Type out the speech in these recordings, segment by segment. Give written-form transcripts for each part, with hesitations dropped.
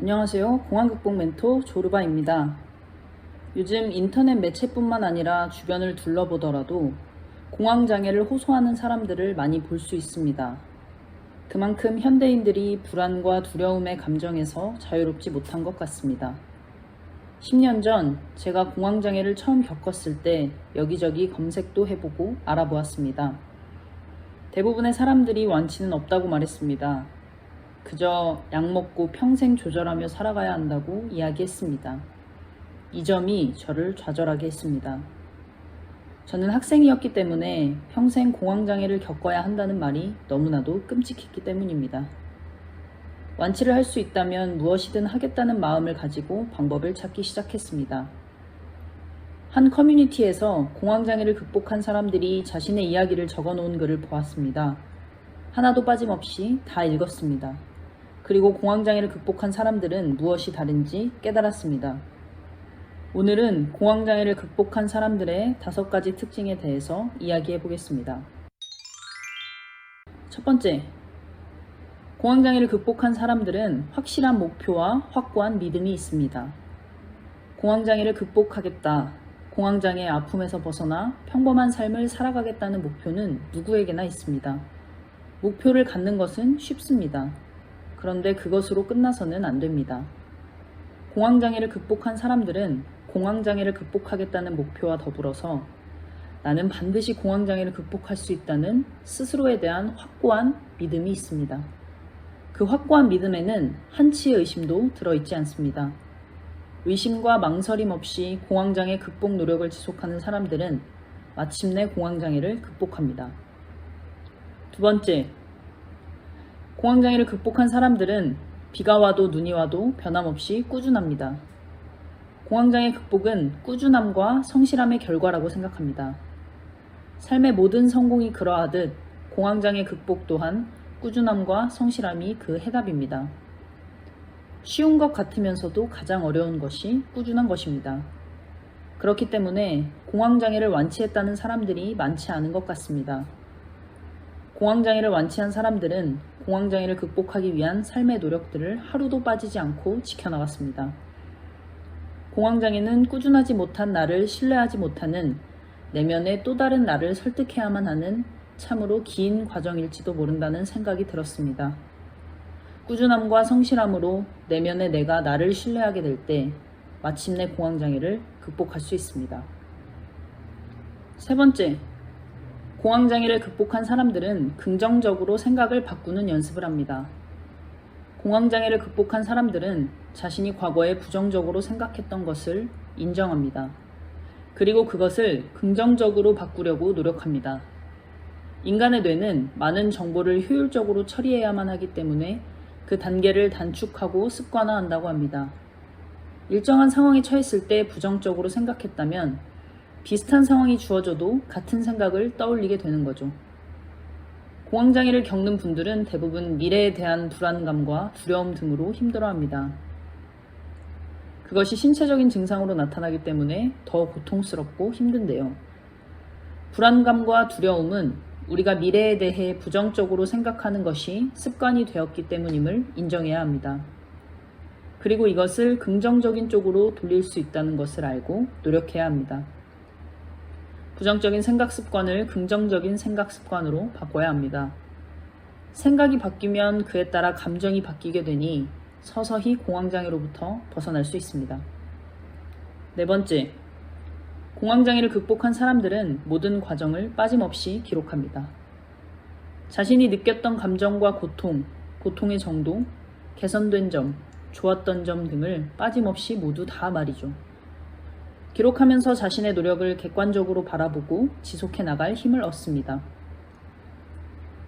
안녕하세요. 공황극복 멘토 조르바입니다. 요즘 인터넷 매체뿐만 아니라 주변을 둘러보더라도 공황장애를 호소하는 사람들을 많이 볼 수 있습니다. 그만큼 현대인들이 불안과 두려움의 감정에서 자유롭지 못한 것 같습니다. 10년 전 제가 공황장애를 처음 겪었을 때 여기저기 검색도 해보고 알아보았습니다. 대부분의 사람들이 완치는 없다고 말했습니다. 그저 약 먹고 평생 조절하며 살아가야 한다고 이야기했습니다. 이 점이 저를 좌절하게 했습니다. 저는 학생이었기 때문에 평생 공황장애를 겪어야 한다는 말이 너무나도 끔찍했기 때문입니다. 완치를 할 수 있다면 무엇이든 하겠다는 마음을 가지고 방법을 찾기 시작했습니다. 한 커뮤니티에서 공황장애를 극복한 사람들이 자신의 이야기를 적어놓은 글을 보았습니다. 하나도 빠짐없이 다 읽었습니다. 그리고 공황장애를 극복한 사람들은 무엇이 다른지 깨달았습니다. 오늘은 공황장애를 극복한 사람들의 5가지 특징에 대해서 이야기해 보겠습니다. 첫 번째, 공황장애를 극복한 사람들은 확실한 목표와 확고한 믿음이 있습니다. 공황장애를 극복하겠다, 공황장애의 아픔에서 벗어나 평범한 삶을 살아가겠다는 목표는 누구에게나 있습니다. 목표를 갖는 것은 쉽습니다. 그런데 그것으로 끝나서는 안 됩니다. 공황장애를 극복한 사람들은 공황장애를 극복하겠다는 목표와 더불어서 나는 반드시 공황장애를 극복할 수 있다는 스스로에 대한 확고한 믿음이 있습니다. 그 확고한 믿음에는 한치의 의심도 들어있지 않습니다. 의심과 망설임 없이 공황장애 극복 노력을 지속하는 사람들은 마침내 공황장애를 극복합니다. 두 번째, 공황장애를 극복한 사람들은 비가 와도 눈이 와도 변함없이 꾸준합니다. 공황장애 극복은 꾸준함과 성실함의 결과라고 생각합니다. 삶의 모든 성공이 그러하듯 공황장애 극복 또한 꾸준함과 성실함이 그 해답입니다. 쉬운 것 같으면서도 가장 어려운 것이 꾸준한 것입니다. 그렇기 때문에 공황장애를 완치했다는 사람들이 많지 않은 것 같습니다. 공황장애를 완치한 사람들은 공황장애를 극복하기 위한 삶의 노력들을 하루도 빠지지 않고 지켜나갔습니다. 공황장애는 꾸준하지 못한 나를 신뢰하지 못하는 내면의 또 다른 나를 설득해야만 하는 참으로 긴 과정일지도 모른다는 생각이 들었습니다. 꾸준함과 성실함으로 내면의 내가 나를 신뢰하게 될 때 마침내 공황장애를 극복할 수 있습니다. 세 번째, 공황장애를 극복한 사람들은 긍정적으로 생각을 바꾸는 연습을 합니다. 공황장애를 극복한 사람들은 자신이 과거에 부정적으로 생각했던 것을 인정합니다. 그리고 그것을 긍정적으로 바꾸려고 노력합니다. 인간의 뇌는 많은 정보를 효율적으로 처리해야만 하기 때문에 그 단계를 단축하고 습관화한다고 합니다. 일정한 상황에 처했을 때 부정적으로 생각했다면 비슷한 상황이 주어져도 같은 생각을 떠올리게 되는 거죠. 공황장애를 겪는 분들은 대부분 미래에 대한 불안감과 두려움 등으로 힘들어합니다. 그것이 신체적인 증상으로 나타나기 때문에 더 고통스럽고 힘든데요. 불안감과 두려움은 우리가 미래에 대해 부정적으로 생각하는 것이 습관이 되었기 때문임을 인정해야 합니다. 그리고 이것을 긍정적인 쪽으로 돌릴 수 있다는 것을 알고 노력해야 합니다. 부정적인 생각 습관을 긍정적인 생각 습관으로 바꿔야 합니다. 생각이 바뀌면 그에 따라 감정이 바뀌게 되니 서서히 공황장애로부터 벗어날 수 있습니다. 네 번째, 공황장애를 극복한 사람들은 모든 과정을 빠짐없이 기록합니다. 자신이 느꼈던 감정과 고통의 정도, 개선된 점, 좋았던 점 등을 빠짐없이 모두 다 말이죠. 기록하면서 자신의 노력을 객관적으로 바라보고 지속해 나갈 힘을 얻습니다.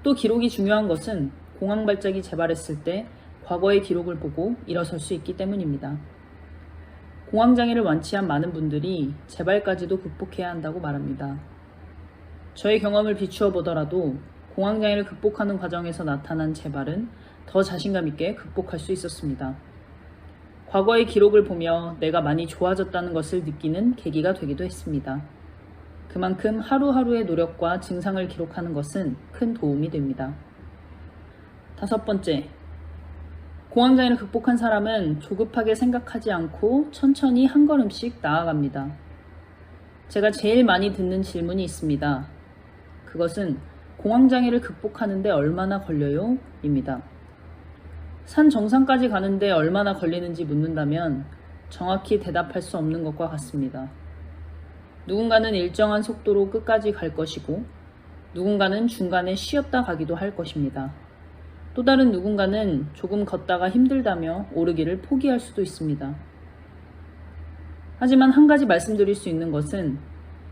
또 기록이 중요한 것은 공황 발작이 재발했을 때 과거의 기록을 보고 일어설 수 있기 때문입니다. 공황장애를 완치한 많은 분들이 재발까지도 극복해야 한다고 말합니다. 저의 경험을 비추어 보더라도 공황장애를 극복하는 과정에서 나타난 재발은 더 자신감 있게 극복할 수 있었습니다. 과거의 기록을 보며 내가 많이 좋아졌다는 것을 느끼는 계기가 되기도 했습니다. 그만큼 하루하루의 노력과 증상을 기록하는 것은 큰 도움이 됩니다. 5번째, 공황장애를 극복한 사람은 조급하게 생각하지 않고 천천히 한 걸음씩 나아갑니다. 제가 제일 많이 듣는 질문이 있습니다. 그것은 공황장애를 극복하는데 얼마나 걸려요? 입니다. 산 정상까지 가는데 얼마나 걸리는지 묻는다면 정확히 대답할 수 없는 것과 같습니다. 누군가는 일정한 속도로 끝까지 갈 것이고 누군가는 중간에 쉬었다 가기도 할 것입니다. 또 다른 누군가는 조금 걷다가 힘들다며 오르기를 포기할 수도 있습니다. 하지만 한 가지 말씀드릴 수 있는 것은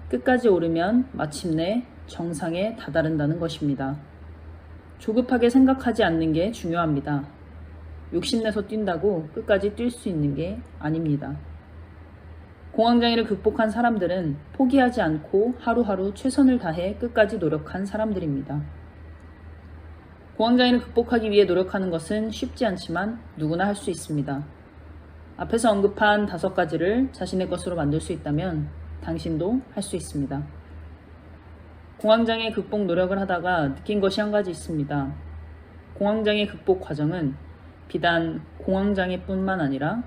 끝까지 오르면 마침내 정상에 다다른다는 것입니다. 조급하게 생각하지 않는 게 중요합니다. 욕심내서 뛴다고 끝까지 뛸 수 있는 게 아닙니다. 공황장애를 극복한 사람들은 포기하지 않고 하루하루 최선을 다해 끝까지 노력한 사람들입니다. 공황장애를 극복하기 위해 노력하는 것은 쉽지 않지만 누구나 할 수 있습니다. 앞에서 언급한 5가지를 자신의 것으로 만들 수 있다면 당신도 할 수 있습니다. 공황장애 극복 노력을 하다가 느낀 것이 한 가지 있습니다. 공황장애 극복 과정은 비단 공황장애뿐만 아니라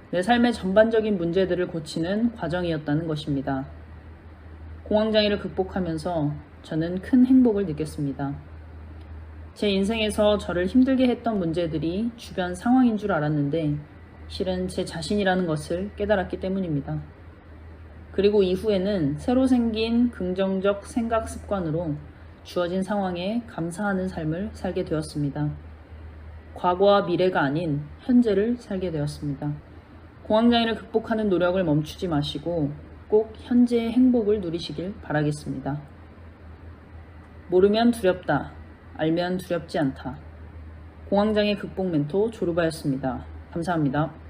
내 삶의 전반적인 문제들을 고치는 과정이었다는 것입니다. 공황장애를 극복하면서 저는 큰 행복을 느꼈습니다. 제 인생에서 저를 힘들게 했던 문제들이 주변 상황인 줄 알았는데 실은 제 자신이라는 것을 깨달았기 때문입니다. 그리고 이후에는 새로 생긴 긍정적 생각 습관으로 주어진 상황에 감사하는 삶을 살게 되었습니다. 과거와 미래가 아닌 현재를 살게 되었습니다. 공황장애를 극복하는 노력을 멈추지 마시고 꼭 현재의 행복을 누리시길 바라겠습니다. 모르면 두렵다. 알면 두렵지 않다. 공황장애 극복 멘토 조르바였습니다. 감사합니다.